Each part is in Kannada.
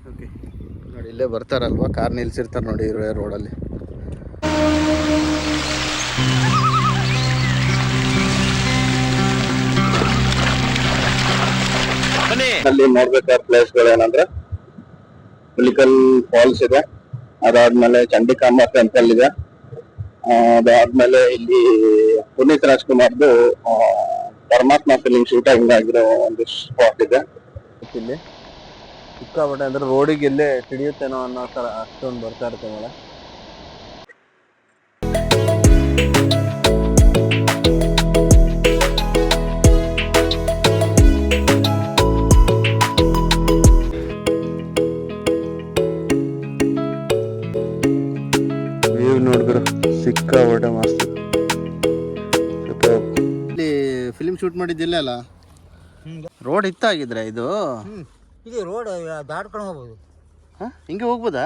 ಓಕೆ ನೋಡಿ, ಇಲ್ಲೇ ಬರ್ತಾರಲ್ವಾ, ಕಾರ್ ನಿಲ್ಸಿರ್ತಾರೆ ನೋಡಿ ಇರುವೆ ರೋಡಲ್ಲಿ. ಅಲ್ಲಿ ನೋಡ್ಬೇಕಾದ ಪ್ಲೇಸ್ಗಳೇನಂದ್ರೆ ಹುಲಿಕಲ್ ಫಾಲ್ಸ್ ಇದೆ, ಅದಾದ್ಮೇಲೆ ಚಂಡಿಕಾಂಬ ಟೆಂಪಲ್ ಇದೆ, ಅದಾದ್ಮೇಲೆ ಇಲ್ಲಿ ಪುನೀತ್ ರಾಜ್ಕುಮಾರ್ದು ಪರಮಾತ್ಮ ಫಿಲಿಂ ಶೂಟಿಂಗ್ ಆಗಿರೋ ಒಂದು ಸ್ಪಾಟ್ ಇದೆ. ಇಲ್ಲಿ ಸಿಕ್ಕಾಪಟ್ಟೆ ಅಂದ್ರೆ ರೋಡಿಗೆ ಎಲ್ಲೇ ಸಿಡಿಯುತ್ತೇನೋ ಅನ್ನೋ ತರ ಅಷ್ಟೊಂದು ಬರ್ತಾ ಇರುತ್ತೆ ಮಳೆ. ನೋಡಿದ್ರು ಸಿಕ್ಕಾಪಟ್ಟೆ ಮಸ್ತ್. ಇಲ್ಲಿ ಫಿಲಿಂ ಶೂಟ್ ಮಾಡಿದ್ದಿಲ್ಲ ಅಲ್ಲ, ರೋಡ್ ಇತ್ತಾಗಿದ್ರೆ ಇದು ರೋಡ್ ದಾಟ್ಕೊಂಡು ಹೋಗ್ಬೋದು. ಹಿಂಗೆ ಹೋಗ್ಬೋದಾ?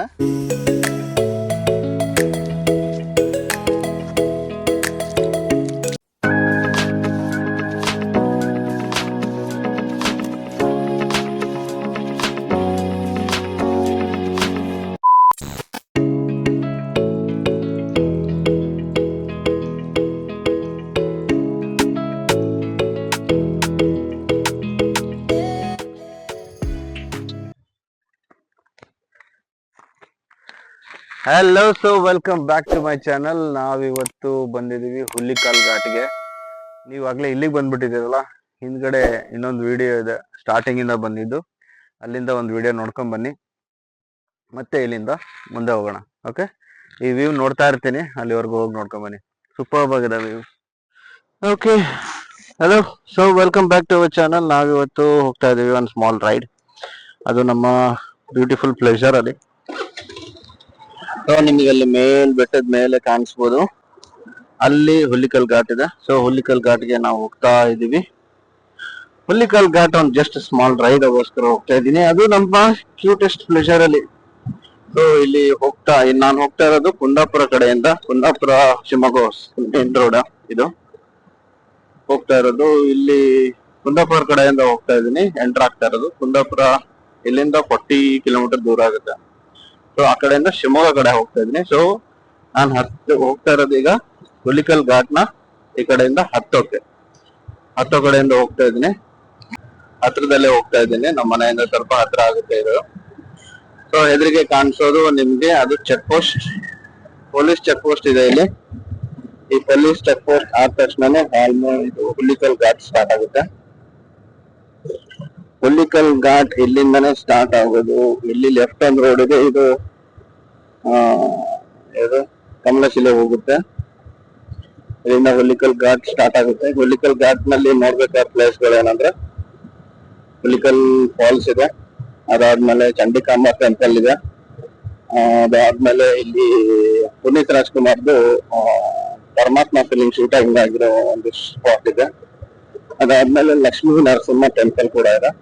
Hello, so welcome back to my channel. ನಾವಿವತ್ತು ಬಂದಿದ್ದೀವಿ ಹುಲಿಕಲ್ ಘಾಟ್ಗೆ. ನೀವು ಆಗ್ಲೇ ಇಲ್ಲಿಗೆ ಬಂದ್ಬಿಟ್ಟಿದ್ದೀರಲ್ಲ, ಹಿಂದ್ಗಡೆ ಇನ್ನೊಂದು ವಿಡಿಯೋ ಇದೆ, ಸ್ಟಾರ್ಟಿಂಗ್ ಇಂದ ಬಂದಿದ್ದು. ಅಲ್ಲಿಂದ ಒಂದು ವಿಡಿಯೋ ನೋಡ್ಕೊಂಡ್ ಬನ್ನಿ, ಮತ್ತೆ ಇಲ್ಲಿಂದ ಮುಂದೆ ಹೋಗೋಣ. ಓಕೆ, ಈ ವ್ಯೂ ನೋಡ್ತಾ ಇರ್ತೀನಿ, ಅಲ್ಲಿವರೆಗೂ ಹೋಗಿ ನೋಡ್ಕೊಂಡ್ ಬನ್ನಿ. ಸೂಪರ್ ಆಗಿದೆ view. Okay, hello, so welcome back to our channel. ನಾವಿವತ್ತು ಹೋಗ್ತಾ ಇದೀವಿ ಒಂದು ಸ್ಮಾಲ್ ರೈಡ್. ಅದು ನಮ್ಮ ಬ್ಯೂಟಿಫುಲ್ ಪ್ಲೇಸರ್ ಅಲ್ಲಿ. ಸೊ ನಿಮಗೆ ಅಲ್ಲಿ ಬೆಟ್ಟದ ಮೇಲೆ ಕಾಣಿಸ್ಬೋದು, ಅಲ್ಲಿ ಹುಲಿಕಲ್ ಘಾಟ್ ಇದೆ. ಸೊ ಹುಲಿಕಲ್ ಘಾಟ್ಗೆ ನಾವು ಹೋಗ್ತಾ ಇದೀವಿ. ಹುಲಿಕಲ್ ಘಾಟ್ ಒಂದು ಜಸ್ಟ್ ಸ್ಮಾಲ್ ರೈಡ್ ಗೋಸ್ಕರ ಹೋಗ್ತಾ ಇದ್ದೀನಿ. ಅದು ನಮ್ಮ ಕ್ಯೂಟೆಸ್ಟ್ ಪ್ಲೇಸರ್ ಅಲ್ಲಿ. ಸೊ ಇಲ್ಲಿ ನಾನು ಹೋಗ್ತಾ ಇರೋದು ಕುಂದಾಪುರ ಕಡೆಯಿಂದ, ಕುಂದಾಪುರ ಶಿವಮೊಗ್ಗ ಮೇನ್ ರೋಡ್ ಇದು ಹೋಗ್ತಾ ಇರೋದು. ಇಲ್ಲಿ ಕುಂದಾಪುರ ಕಡೆಯಿಂದ ಹೋಗ್ತಾ ಇದ್ದೀನಿ, ಎಂಟರ್ ಆಗ್ತಾ ಇರೋದು. ಕುಂದಾಪುರ ಇಲ್ಲಿಂದ 40 ಕಿಲೋಮೀಟರ್ ದೂರ ಆಗುತ್ತೆ. ಸೊ ಆ ಕಡೆಯಿಂದ ಶಿವಮೊಗ್ಗ ಕಡೆ ಹೋಗ್ತಾ ಇದ್ದೀನಿ. ಸೊ ನಾನು ಹೋಗ್ತಾ ಇರೋದು ಈಗ ಹುಲಿಕಲ್ ಘಾಟ್ ನ ಈ ಕಡೆಯಿಂದ ಹತ್ತೋ ಕಡೆಯಿಂದ ಹೋಗ್ತಾ ಇದ್ದೀನಿ. ಹತ್ರದಲ್ಲೇ ಹೋಗ್ತಾ ಇದ್ದೀನಿ, ನಮ್ಮ ಮನೆಯಿಂದ ಸ್ವಲ್ಪ ಹತ್ರ ಆಗುತ್ತೆ ಇದು. ಸೊ ಎದುರಿಗೆ ಕಾಣಿಸೋದು ನಿಮ್ಗೆ ಅದು check post, police check post ಇದೆ ಇಲ್ಲಿ. ಈ ಪೊಲೀಸ್ ಚೆಕ್ ಪೋಸ್ಟ್ ಆದ ತಕ್ಷಣನೇ ಇದು ಹುಲಿಕಲ್ ಘಾಟ್ ಸ್ಟಾರ್ಟ್ ಆಗುತ್ತೆ. ಹುಲಿಕಲ್ ಘಾಟ್ ಇಲ್ಲಿಂದಾನೇ ಸ್ಟಾರ್ಟ್ ಆಗೋದು. ಇಲ್ಲಿ ಲೆಫ್ಟ್ ಹ್ಯಾಂಡ್ ರೋಡ್ ಇದೆ, ಇದು ಕಮಲಶಿಲೆ ಹೋಗುತ್ತೆ. ಇಲ್ಲಿಂದ ಹುಲಿಕಲ್ ಘಾಟ್ ಸ್ಟಾರ್ಟ್ ಆಗುತ್ತೆ. ಹುಲಿಕಲ್ ಘಾಟ್ ನಲ್ಲಿ ನೋಡ್ಬೇಕಾದ ಪ್ಲೇಸ್ಗಳೇನಂದ್ರೆ ಹುಲಿಕಲ್ ಫಾಲ್ಸ್ ಇದೆ, ಅದಾದ್ಮೇಲೆ ಚಂಡಿಕಾಂಬ ಟೆಂಪಲ್ ಇದೆ, ಅದಾದ್ಮೇಲೆ ಇಲ್ಲಿ ಪುನೀತ್ ರಾಜ್ಕುಮಾರ್ದು ಪರಮಾತ್ಮ ಫಿಲಿಂ ಶೂಟಿಂಗ್ ಆಗಿರೋ ಒಂದು ಸ್ಪಾಟ್ ಇದೆ, ಅದಾದ್ಮೇಲೆ ಲಕ್ಷ್ಮೀ ನರಸಿಂಹ ಟೆಂಪಲ್ ಕೂಡ ಇದೆ.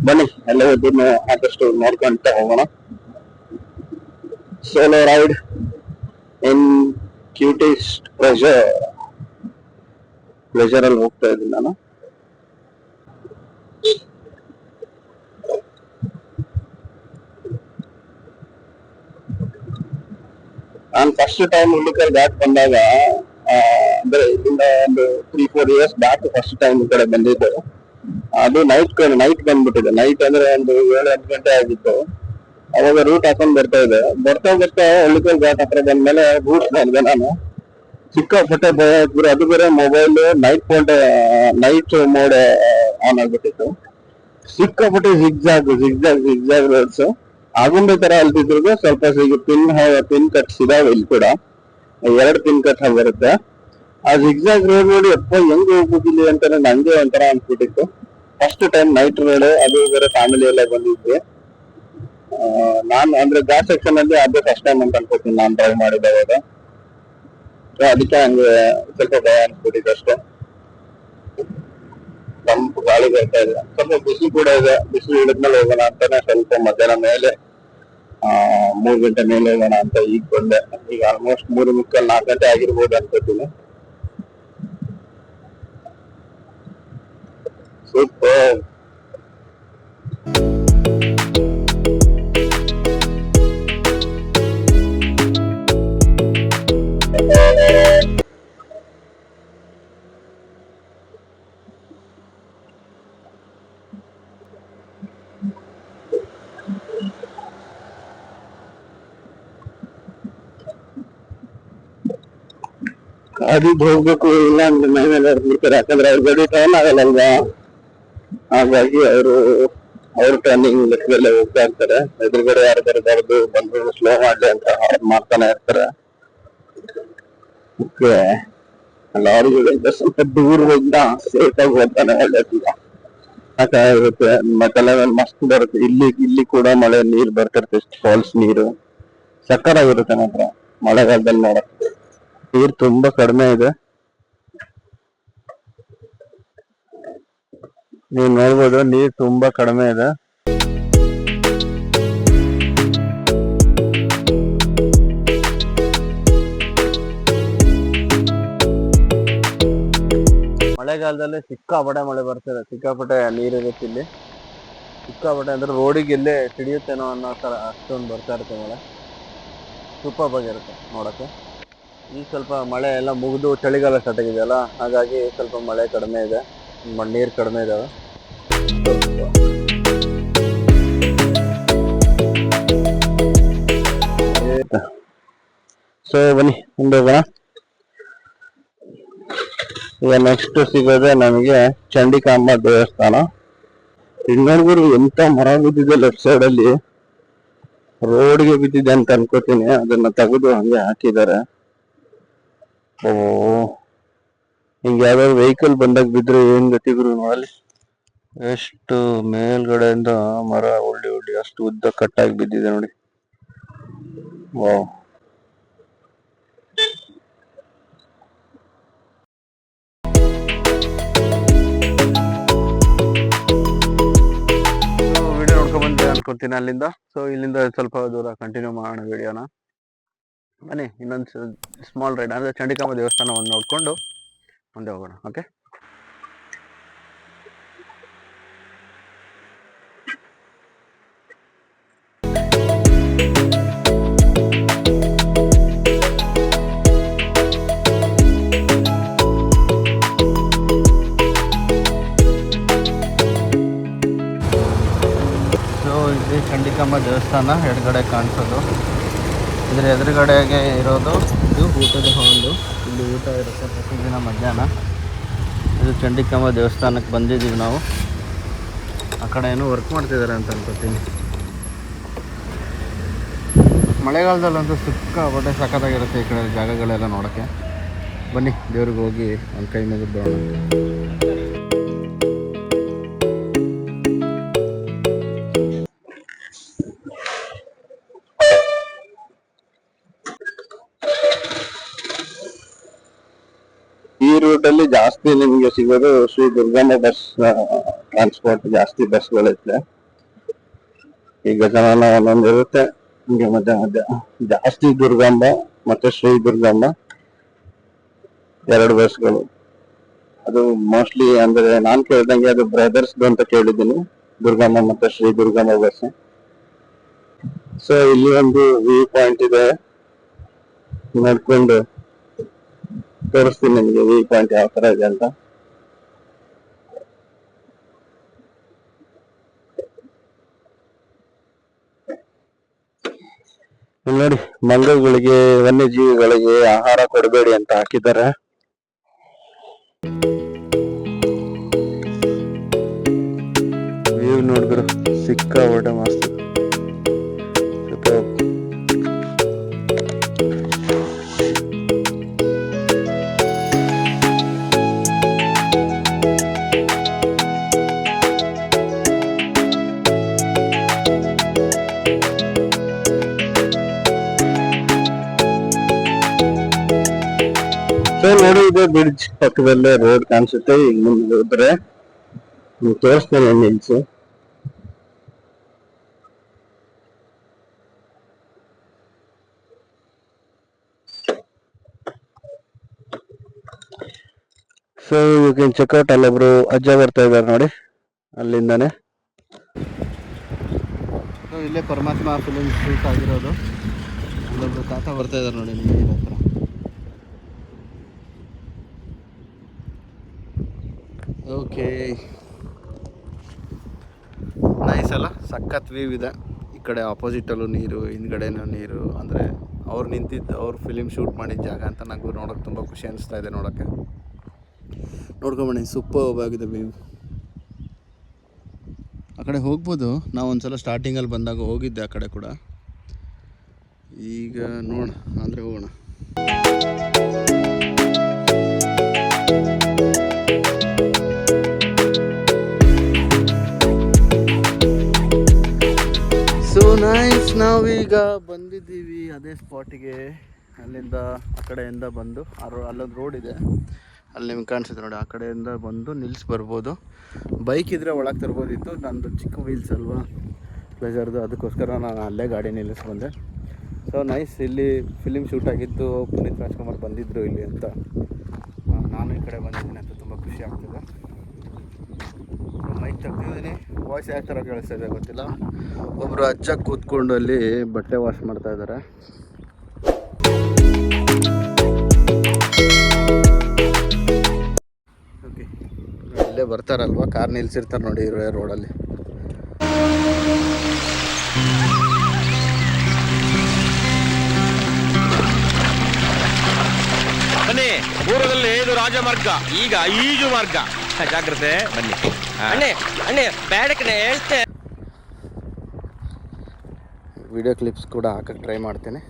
ಬನ್ನಿ ಎಲ್ಲವನ್ನೂ ಆದಷ್ಟು ನೋಡ್ಕೊಂತ ಹೋಗೋಣ. ಸೋಲೋ ರೈಡ್ ಇನ್ ಕ್ಯೂಟೆಸ್ಟ್ ಪ್ಲೆಜರ್ ಅಲ್ಲಿ ಹೋಗ್ತಾ ಇದ್ದೀನಿ ನಾನು. ಫಸ್ಟ್ ಟೈಮ್ ಹುಲಿಕಲ್ ಘಾಟ್ ಬಂದಾಗ, ಅಂದ್ರೆ ಇಲ್ಲಿಂದ ಒಂದು 3-4 years ಬ್ಯಾಕ್ ಫಸ್ಟ್ ಟೈಮ್ ಈ ಕಡೆ ಬಂದಿದ್ದು. ಅದು ನೈಟ್ ಬಂದ್ಬಿಟ್ಟಿದೆ. ನೈಟ್ ಅಂದ್ರೆ ಒಂದು 7-8 ಗಂಟೆ ಆಗಿತ್ತು. ಅವಾಗ ರೂಟ್ ಹಾಕೊಂಡ್ ಬರ್ತಾ ಹುಲಿಕಲ್ ಘಾಟ್ ಹತ್ರ ಬಂದ್ಮೇಲೆ ರೂಟ್ ಮಾಡಿದೆ ನಾನು. ಸಿಕ್ಕಾಪಟ್ಟೆ ಭಯ ಆಯ್ತು. ಅದು ಬೇರೆ ಮೊಬೈಲ್ ನೈಟ್ ಮೋಡ್ ಆನ್ ಆಗ್ಬಿಟ್ಟಿತ್ತು. ಸಿಕ್ಕಾಪಟ್ಟೆ ಜಿಗ್ಜಾಗ್ ರೋಡ್ಸ್. ಆಗುಂಬೆ ತರ ಅಲ್ತಿದ್ರು ಸ್ವಲ್ಪ ಪಿನ್ ಕಟ್ಸ್ ಇದಾವೆ ಇಲ್ಲಿ ಕೂಡ, 2 ಪಿನ್ ಕಟ್ ಬರುತ್ತೆ. ಆ ಜಿಗ್ಜಾಗ್ ರೋಡ್ ನೋಡಿ ಎಪ್ಪ ಹೆಂಗ್ ಹೋಗ್ಬಿಟ್ಟಿಲ್ಲಿ ಅಂತಾನೆ ನಂಗೆ ಒಂಥರ ಅನ್ಸ್ಬಿಟ್ಟಿತ್ತು. ಫಸ್ಟ್ ಟೈಮ್ ನೈಟ್ ರೋಡ್, ಅದು ಬೇರೆ ಫ್ಯಾಮಿಲಿ ಎಲ್ಲ ಬಂದಿದ್ವಿ. ನಾನು ಅಂದ್ರೆ ಘಾಟ್ ಸೆಕ್ಷನ್ ಅಲ್ಲಿ ಅದೇ ಫಸ್ಟ್ ಟೈಮ್ ಅಂತ ಅನ್ಕೋತೀನಿ ನಾನು ಡ್ರೈವ್ ಮಾಡಿದಾಗ. ಅದಕ್ಕೆ ಹಂಗೆ ಸ್ವಲ್ಪ ಭಯ ಅನ್ಸ್ಬಿಟ್ಟಿದೆ ಅಷ್ಟೇ. ತಂಪು ಗಾಳಿ ಬರ್ತಾ ಇದೆ, ಸ್ವಲ್ಪ ಬಿಸಿಲು ಕೂಡ ಇದೆ. ಬಿಸಿಲು ಹಿಡಿದ್ಮೇಲೆ ಹೋಗೋಣ ಅಂತಾನೆ ಸ್ವಲ್ಪ ಮಧ್ಯಾಹ್ನ ಮೇಲೆ 3 ಗಂಟೆ ಮೇಲೆ ಹೋಗೋಣ ಅಂತ ಈಗ ಬಂದೆ. ಈಗ ಆಲ್ಮೋಸ್ಟ್ 3:45-4 ಗಂಟೆ ಆಗಿರ್ಬೋದು ಅನ್ಕೋತೀನಿ. ಸೂಪರ್. ಗಾಡಿಗೆ ಹೋಗ್ಬೇಕು, ಇಲ್ಲ ಅಂದ್ರೆ ಮೈ ಮೇಲೆ ಹೊಡ್ಬಿಡ್ತಾರೆ. ಯಾಕಂದ್ರೆ ಅವ್ರ ಗಾಡಿ ಟರ್ನ್ ಆಗಲ್ಲಲ್ವಾ, ಹಾಗಾಗಿ ಅವ್ರ ಟರ್ನಿಂಗ್ ಲೆಕ್ಕದಲ್ಲೇ ಹೋಗ್ತಾ ಇರ್ತಾರೆ. ಎದುರುಗಡೆ ಯಾರು ಬರಬಾರ್ದು, ಬಂದು ಸ್ಲೋ ಮಾಡ್ಲಿ ಅಂತ ಮಾಡ್ತಾನೆ ಇರ್ತಾರೆ. ಓಕೆ, ಲಾರಿಗಳಿಂದ ಸ್ವಲ್ಪ ದೂರದಿಂದ ಸೇಫ್ ಆಗಿ ಹೋಗ್ತಾನೆ ಒಳ್ಳೇದಿಲ್ಲ. ಇರುತ್ತೆ ಮತ್ತೆ ಮಸ್ತ್ ಬರುತ್ತೆ. ಇಲ್ಲಿ ಕೂಡ ಮಳೆ ನೀರ್ ಬರ್ತಿರುತ್ತೆ, ಫಾಲ್ಸ್ ನೀರು ಸಕ್ಕತ್ತಾಗಿರುತ್ತೆ ಮಾತ್ರ ಮಳೆಗಾಲದಲ್ಲಿ ನೋಡಕ್ಕೆ. ನೀರ್ ತುಂಬಾ ಕಡಿಮೆ ಇದೆ, ನೀವು ನೋಡ್ಬೋದು ನೀರ್ ತುಂಬಾ ಕಡಿಮೆ ಇದೆ. ಮಳೆಗಾಲದಲ್ಲಿ ಸಿಕ್ಕಾಪಟ್ಟೆ ಮಳೆ ಬರ್ತದೆ, ಸಿಕ್ಕಾಪಟ್ಟೆ ನೀರಿರುತ್ತೆ ಇಲ್ಲಿ. ಸಿಕ್ಕಾಪಟ್ಟೆ ಅಂದ್ರೆ ರೋಡಿಗೆ ಎಲ್ಲೇ ಸಿಡಿಯುತ್ತೇನೋ ಅನ್ನೋ ಥರ ಅಷ್ಟೊಂದು ಬರ್ತಾ ಇರುತ್ತೆ ಮಳೆ. ಸೂಪರ್ ಆಗಿರುತ್ತೆ ನೋಡಕ್ಕೆ. ಈಗ ಸ್ವಲ್ಪ ಮಳೆ ಎಲ್ಲ ಮುಗಿದು ಚಳಿಗಾಲ ಸ್ಟಾರ್ಟ್ ಆಗಿದೆಯಲ್ಲ, ಹಾಗಾಗಿ ಸ್ವಲ್ಪ ಮಳೆ ಕಡಿಮೆ ಇದೆ, ನೀರು ಕಡಿಮೆ ಇದಾವೆ. ಸೊ ಬನ್ನಿ ಮುಂದೆ ಹೋಗೋಣ. ಈಗ ನೆಕ್ಸ್ಟ್ ಸಿಗೋದೆ ನಮಗೆ ಚಂಡಿಕಾಂಬ ದೇವಸ್ಥಾನ. ಇನ್ನೊಂದು ಎಂತ ಮರ ಬಿದ್ದಿದೆ ಲೆಫ್ಟ್ ಸೈಡ್ ಅಲ್ಲಿ, ರೋಡ್ಗೆ ಬಿದ್ದಿದೆ ಅಂತ ಅನ್ಕೋತೀನಿ. ಅದನ್ನ ತೆಗೆದು ಹಂಗೆ ಹಾಕಿದ್ದಾರೆ. ಓ, ಹಿಂಗೆ ಯಾವ್ದಾದ್ರು ವೆಹಿಕಲ್ ಬಂದಾಗ ಬಿದ್ರೆ ಏನ್ ಗತಿ ಗುರು ಅಲ್ಲಿ. ಎಷ್ಟು ಮೇಲ್ಗಡೆಯಿಂದ ಮರ ಒಳ್ಳೆ ಅಷ್ಟು ಉದ್ದ ಕಟ್ಟಾಗಿ ಬಿದ್ದಿದೆ ನೋಡಿ. ವಾವ್, ವಿಡಿಯೋ ನೋಡ್ಕೊಂಡ್ ಬಂದೆ ಅನ್ಕೊತೀನಿ ಅಲ್ಲಿಂದ. ಸೊ ಇಲ್ಲಿಂದ ಸ್ವಲ್ಪ ದೂರ ಕಂಟಿನ್ಯೂ ಮಾಡೋಣ ವಿಡಿಯೋನ. ಬನ್ನಿ, ಇನ್ನೊಂದು ಸ್ಮಾಲ್ ರೈಡ್ ಅಂದ್ರೆ ಚಂಡಿಕಾಂಬ ದೇವಸ್ಥಾನವನ್ನು ನೋಡ್ಕೊಂಡು ಮುಂದೆ ಹೋಗೋಣ. ಓಕೆ, ಚಂಡಿಕಾಂಬ ದೇವಸ್ಥಾನ ಎಡಗಡೆ ಕಾಣಿಸೋದು. ಇದರ ಎದುರುಗಡೆಗೆ ಇರೋದು ಇದು ಊಟದ ಹಾಲು. ಇಲ್ಲಿ ಊಟ ಇರುತ್ತೆ ಪ್ರತಿದಿನ ಮಧ್ಯಾಹ್ನ. ಇದು ಚಂಡಿಕಾಂಬ ದೇವಸ್ಥಾನಕ್ಕೆ ಬಂದಿದ್ದೀವಿ ನಾವು. ಆ ಕಡೆ ಏನೋ ವರ್ಕ್ ಮಾಡ್ತಿದ್ದಾರೆ ಅಂತ ಅನ್ಕೋತೀನಿ. ಮಳೆಗಾಲದಲ್ಲಂತೂ ಸಿಕ್ಕಾಪಟ್ಟೆ ಸಖತ್ತಾಗಿರುತ್ತೆ ಈ ಕಡೆ ಜಾಗಗಳೆಲ್ಲ ನೋಡೋಕ್ಕೆ. ಬನ್ನಿ ದೇವ್ರಿಗೆ ಹೋಗಿ ಒಂದು ಕೈ ಮುಗಿದು ಬರೋಣ. ಈ ರೂಟ್ ಅಲ್ಲಿ ಜಾಸ್ತಿ ನಿಮ್ಗೆ ಸಿಗೋದು ಶ್ರೀ ದುರ್ಗಮ್ಮ ಬಸ್ ಟ್ರಾನ್ಸ್ಪೋರ್ಟ್. ಜಾಸ್ತಿ ಬಸ್ಗಳಿರುತ್ತೆ. ಈಗ ಜನ ಒಂದೊಂದು ಇರುತ್ತೆ ನಿಮ್ಗೆ ಮಧ್ಯ ಜಾಸ್ತಿ ದುರ್ಗಮ್ಮ ಮತ್ತೆ ಶ್ರೀ ದುರ್ಗಮ್ಮ ಎರಡು ಬಸ್ಗಳು. ಅದು ಮೋಸ್ಟ್ಲಿ ಅಂದ್ರೆ ನಾನ್ ಕೇಳ್ದಂಗೆ ಅದು ಬ್ರದರ್ಸ್ ಅಂತ ಕೇಳಿದ್ದೀನಿ, ದುರ್ಗಮ್ಮ ಮತ್ತೆ ಶ್ರೀ ದುರ್ಗಮ್ಮ ಬಸ್. ಸೊ ಇಲ್ಲಿ ಒಂದು ವ್ಯೂ ಪಾಯಿಂಟ್ ಇದೆ, ನೋಡ್ಕೊಂಡು ತೋರಿಸ್ತೀನಿ ನಿಮಗೆ ವ್ಯೂ ಪಾಯಿಂಟ್ ಯಾವ ತರ ಇದೆ ಅಂತ. ನೋಡಿ, ಮಂಗಗಳಿಗೆ ವನ್ಯಜೀವಿಗಳಿಗೆ ಆಹಾರ ಕೊಡಬೇಡಿ ಅಂತ ಹಾಕಿದ್ದಾರೆ. ವ್ಯೂ ನೋಡಿದ್ರು ಸಿಕ್ಕಾಪಟ್ಟೆ ಮಸ್ತ್. ಸೊ ನೋಡಿ, ಇದು ಬ್ರಿಡ್ಜ್ ಪಕ್ಕದಲ್ಲೇ ರೋಡ್ ಕಾಣಿಸುತ್ತೆ. ಈಗ ಮುಂದೆ ಹೋದ್ರೆ ತೋರಿಸ್ತೇನೆ ನಿಲ್ಸು. So you can check out. ಅಲ್ಲೊಬ್ರು ಅಜ್ಜ ಬರ್ತಾ ಇದ್ದಾರೆ ನೋಡಿ, ಅಲ್ಲಿಂದಾನೆ. ಇಲ್ಲೇ ಪರಮಾತ್ಮ ಫಿಲಿಮ್ ಶೂಟ್ ಆಗಿರೋದು. ಅಲ್ಲೊಬ್ರು ತಾತ ಬರ್ತಾ ಇದ್ದಾರೆ ನೋಡಿ ನೀರಿನ ಹತ್ರ. ಓಕೆ, ನೈಸ್ ಅಲ್ಲ, ಸಖತ್ ವ್ಯೂ ಇದೆ. ಈ ಕಡೆ ಆಪೋಸಿಟಲ್ಲೂ ನೀರು, ಹಿಂದ್ಗಡೆನೂ ನೀರು, ಅಂದರೆ ಅವ್ರು ನಿಂತಿದ್ದು ಅವ್ರು ಫಿಲಿಮ್ ಶೂಟ್ ಮಾಡಿದ ಜಾಗ ಅಂತ ನನಗೂ ನೋಡೋಕೆ ತುಂಬ ಖುಷಿ ಅನಿಸ್ತಾ ಇದೆ. ನೋಡೋಕ್ಕೆ ನೋಡ್ಕೊಂಬಣ್ಣಿ ಸೂಪರ್ ಆಗಿದೆ ವ್ಯೂ. ಆ ಕಡೆ ಹೋಗ್ಬೋದು, ನಾವು ಒಂದ್ಸಲ ಸ್ಟಾರ್ಟಿಂಗಲ್ಲಿ ಬಂದಾಗ ಹೋಗಿದ್ದೆ ಆ ಕಡೆ ಕೂಡ. ಈಗ ನೋಡ ಅಂದರೆ ಹೋಗೋಣ. ಸೊ ನೈಸ್, ನಾವೀಗ ಬಂದಿದ್ದೀವಿ ಅದೇ ಸ್ಪಾಟಿಗೆ. ಅಲ್ಲಿಂದ ಆ ಕಡೆಯಿಂದ ಬಂದು ಅಲ್ಲೊಂದು ರೋಡ್ ಇದೆ, ಅಲ್ಲಿ ನಿಮ್ಗೆ ಕಾಣಿಸುತ್ತೆ ನೋಡಿ. ಆ ಕಡೆಯಿಂದ ಬಂದು ನಿಲ್ಲಿಸಿ ಬರ್ಬೋದು. ಬೈಕ್ ಇದ್ದರೆ ಒಳಗೆ ತರ್ಬೋದಿತ್ತು, ನಂದು ಚಿಕ್ಕ ವೀಲ್ಸ್ ಅಲ್ವಾ ಪ್ಲೆಜರ್ದು, ಅದಕ್ಕೋಸ್ಕರ ನಾನು ಅಲ್ಲೇ ಗಾಡಿ ನಿಲ್ಲಿಸಿ ಬಂದೆ. ಸೊ ನೈಸ್, ಇಲ್ಲಿ ಫಿಲಿಮ್ ಶೂಟ್ ಆಗಿದ್ದು ಪುನೀತ್ ರಾಜ್ಕುಮಾರ್ ಬಂದಿದ್ದರು ಇಲ್ಲಿ ಅಂತ. ನಾನು ಈ ಕಡೆ ಬಂದಿದ್ದೀನಿ ಅಂತ ತುಂಬ ಖುಷಿ ಆಗ್ತದೆ. ಮೈಕ್ ತೆಗ್ದಿದ್ದೀನಿ, ವಾಯ್ಸ್ ಯಾವ ಥರ ಕೇಳಿಸ್ತಾ ಇದೆ ಗೊತ್ತಿಲ್ಲ. ಒಬ್ಬರು ಅಜ್ಜ ಕೂತ್ಕೊಂಡು ಅಲ್ಲಿ ಬಟ್ಟೆ ವಾಶ್ ಮಾಡ್ತಾ ಇದ್ದಾರೆ. ಓಕೆ, ಇಲ್ಲೇ ಬರ್ತಾರಲ್ವ, ಕಾರ್ ನಿಲ್ಸಿರ್ತಾರೆ ನೋಡಿ ರೋಡಲ್ಲಿ. ಬನ್ನಿ, ಪೂರ್ವದಲ್ಲಿ ಇದು ರಾಜಮಾರ್ಗ, ಈಗ ಈಜು ಮಾರ್ಗ. ಜಾಗ್ರತೆ, ಬನ್ನಿ. ಅಣ್ಣೆ ಬೇಡಕ್ಕೆ ಹೇಳ್ತೆ. ವಿಡಿಯೋ ಕ್ಲಿಪ್ಸ್ ಕೂಡ ಹಾಕಕ್ಕೆ ಟ್ರೈ ಮಾಡ್ತೇನೆ.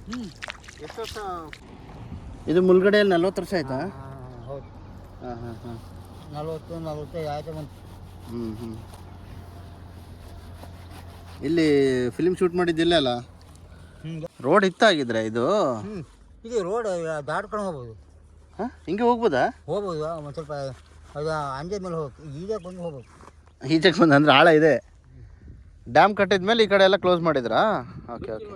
ಹ್ಞೂ ಎಷ್ಟು ವರ್ಷ ಇದು ಮುಳ್ಗಡೆ 40 ವರ್ಷ ಆಯ್ತಾ? ಹೌದು, ಹಾಂ 40 ಆಯ್ತು ಬಂತು. ಇಲ್ಲಿ ಫಿಲ್ಮ್ ಶೂಟ್ ಮಾಡಿದ್ದಿಲ್ಲ ಅಲ್ಲ, ರೋಡ್ ಇತ್ತಾಗಿದ್ರೆ ಇದು. ಇದು ರೋಡ್ ದಾಟ್ಕೊಂಡು ಹೋಗ್ಬೋದು. ಹಾಂ, ಹಿಂಗೆ ಹೋಗ್ಬೋದಾ? ಹೋಗ್ಬೋದು, ಒಂದು ಸ್ವಲ್ಪ ಅದು ಅಂಜೆ ಮೇಲೆ ಹೋಗ್ಬೇಕು, ಈಜಕ್ಕೆ ಬಂದು ಹೋಗ್ಬೇಕು. ಈಜಕ್ಕೆ ಬಂದು ಅಂದರೆ ಆಳ ಇದೆ. ಡ್ಯಾಮ್ ಕಟ್ಟಿದ ಮೇಲೆ ಈ ಕಡೆ ಎಲ್ಲ ಕ್ಲೋಸ್ ಮಾಡಿದ್ರಾ? Okay okay.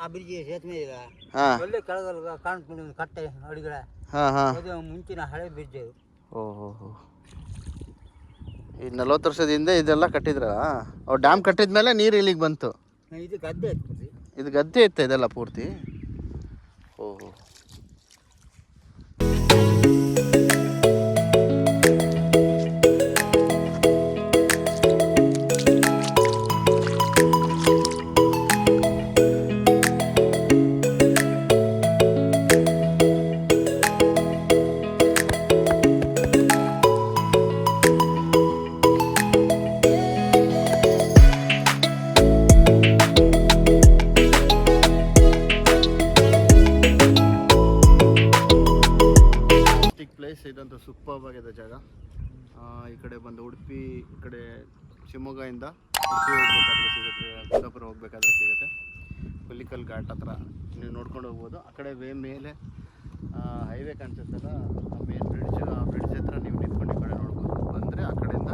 ಆ ಬ್ರಿಡ್ಜ್ ಸೇತುವೆ ಇದೆ, ಹಾಂ, ಒಳ್ಳೆ ಕೆಳಗಲ್ಲ ಕಾಣ್ಕೊಂಡು ಕಟ್ಟೆ ಅಡಿಗಳ. ಹಾಂ ಅದು ಮುಂಚಿನ ಹಳೆ ಬ್ರಿಡ್ಜ್ ಅದು. ಓಹೋ, ಈ 40 ವರ್ಷದ ಹಿಂದೆ ಇದೆಲ್ಲ ಕಟ್ಟಿದ್ರ? ಅವ್ರು ಡ್ಯಾಮ್ ಕಟ್ಟಿದ ಮೇಲೆ ನೀರು ಇಲ್ಲಿಗೆ ಬಂತು. ಇದು ಗದ್ದೆ ಐತಿ, ಇದು ಗದ್ದೆ ಇತ್ತು ಇದೆಲ್ಲ ಪೂರ್ತಿ. ಓಹೋ, ಪ್ಲೇಸ್ ಇದಂತೂ ಸೂಪರ್ ಆಗಿದೆ ಜಾಗ. ಈ ಕಡೆ ಬಂದು ಉಡುಪಿ, ಈ ಕಡೆ ಶಿವಮೊಗ್ಗದಿಂದ ಉಡುಪಿ ಹೋಗ್ಬೇಕಾದ್ರೆ ಸಿಗುತ್ತೆ, ಕುಂದಾಪುರ ಹೋಗ್ಬೇಕಾದ್ರೆ ಸಿಗುತ್ತೆ. ಹುಲಿಕಲ್ ಘಾಟ್ ಹತ್ರ ನೀವು ನೋಡ್ಕೊಂಡು ಹೋಗ್ಬೋದು. ಆ ಕಡೆ ವೇ ಮೇಲೆ ಹೈವೇ ಕಾಣಿಸುತ್ತಲ್ಲ, ಆ ಮೇನ್ ಬ್ರಿಡ್ಜ್, ಆ ಬ್ರಿಡ್ಜ್ ಹತ್ರ ನೀವು ನಿಂತ್ಕೊಂಡು ಈ ಕಡೆ ನೋಡ್ಬೋದು. ಬಂದರೆ ಆ ಕಡೆಯಿಂದ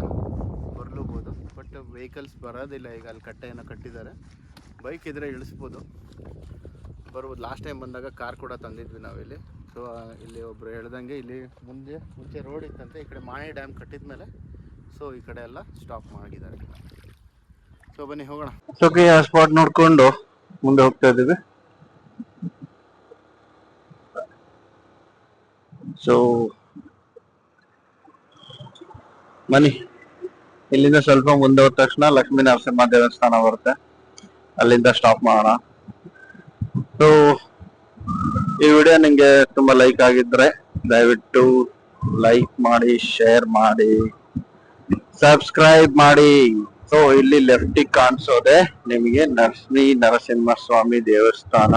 ಬರ್ಲೂಬೋದು, ಬಟ್ ವೆಹಿಕಲ್ಸ್ ಬರೋದಿಲ್ಲ. ಈಗ ಅಲ್ಲಿ ಕಟ್ಟೆಯನ್ನು ಕಟ್ಟಿದ್ದಾರೆ, ಬೈಕ್ ಇದ್ದರೆ ಇಳಿಸ್ಬೋದು, ಬರ್ಬೋದು. ಲಾಸ್ಟ್ ಟೈಮ್ ಬಂದಾಗ ಕಾರ್ ಕೂಡ ತಂದಿದ್ವಿ ನಾವಿಲ್ಲಿ. ಸೊ ಇಲ್ಲಿ ಒಬ್ಬರು ಹೇಳ್ದಂಗೆ ಇಲ್ಲಿ ಮುಂಚೆ ರೋಡ್ ಇತ್ತಂತೆ, ಈ ಕಡೆ ಮಾಣಿ ಡ್ಯಾಮ್ ಕಟ್ಟಿದ ಮೇಲೆ ಸೊ ಈ ಕಡೆ ಎಲ್ಲ ಸ್ಟಾಪ್ ಮಾಡಿದ್ದಾರೆ. ಸೊ ಬನ್ನಿ ಹೋಗೋಣ. ಓಕೆ, ಆ ಸ್ಪಾಟ್ ನೋಡ್ಕೊಂಡು ಮುಂದೆ ಹೋಗ್ತಾ ಇದ್ದೀವಿ. ಸೊ ಬನ್ನಿ, ಇಲ್ಲಿಂದ ಸ್ವಲ್ಪ ಮುಂದೆ ಹೋದ ತಕ್ಷಣ ಲಕ್ಷ್ಮೀ ನರಸಿಂಹ ದೇವಸ್ಥಾನ ಬರುತ್ತೆ, ಅಲ್ಲಿಂದ ಸ್ಟಾಪ್ ಮಾಡೋಣ. ಸೊ ಈ ವಿಡಿಯೋ ನಿಮಗೆ ತುಂಬಾ ಲೈಕ್ ಆಗಿದ್ರೆ ದಯವಿಟ್ಟು ಲೈಕ್ ಮಾಡಿ, ಶೇರ್ ಮಾಡಿ, ಸಬ್ಸ್ಕ್ರೈಬ್ ಮಾಡಿ. ಸೊ ಇಲ್ಲಿ ಲೆಫ್ಟಿಗೆ ಕಾಣಿಸೋದೆ ನಿಮಗೆ ಲಕ್ಷ್ಮೀ ನರಸಿಂಹ ಸ್ವಾಮಿ ದೇವಸ್ಥಾನ.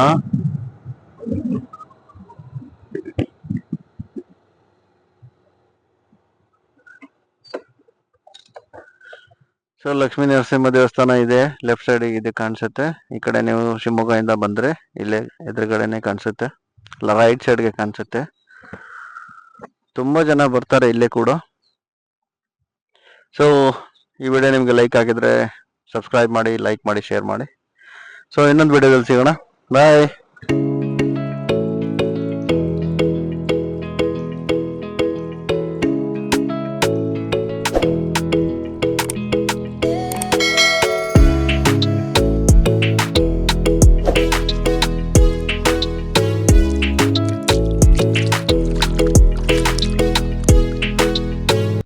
ಸೊ ಲಕ್ಷ್ಮೀ ನರಸಿಂಹ ದೇವಸ್ಥಾನ ಇದೆ, ಲೆಫ್ಟ್ ಸೈಡ್ ಇದೆ ಕಾಣಿಸುತ್ತೆ. ಈ ಕಡೆ ನೀವು ಶಿವಮೊಗ್ಗದಿಂದ ಬಂದ್ರೆ ಇಲ್ಲೇ ಎದುರುಗಡೆನೆ ಕಾಣಿಸುತ್ತೆ, ರೈಟ್ ಸೈಡ್ಗೆ ಕಾಣಿಸುತ್ತೆ. ತುಂಬಾ ಜನ ಬರ್ತಾರೆ ಇಲ್ಲೇ ಕೂಡ. ಸೊ ಈ ವಿಡಿಯೋ ನಿಮ್ಗೆ ಲೈಕ್ ಆಗಿದ್ರೆ ಸಬ್ಸ್ಕ್ರೈಬ್ ಮಾಡಿ, ಲೈಕ್ ಮಾಡಿ, ಶೇರ್ ಮಾಡಿ. ಸೊ ಇನ್ನೊಂದು ವಿಡಿಯೋದಲ್ಲಿ ಸಿಗೋಣ. ಬಾಯ್.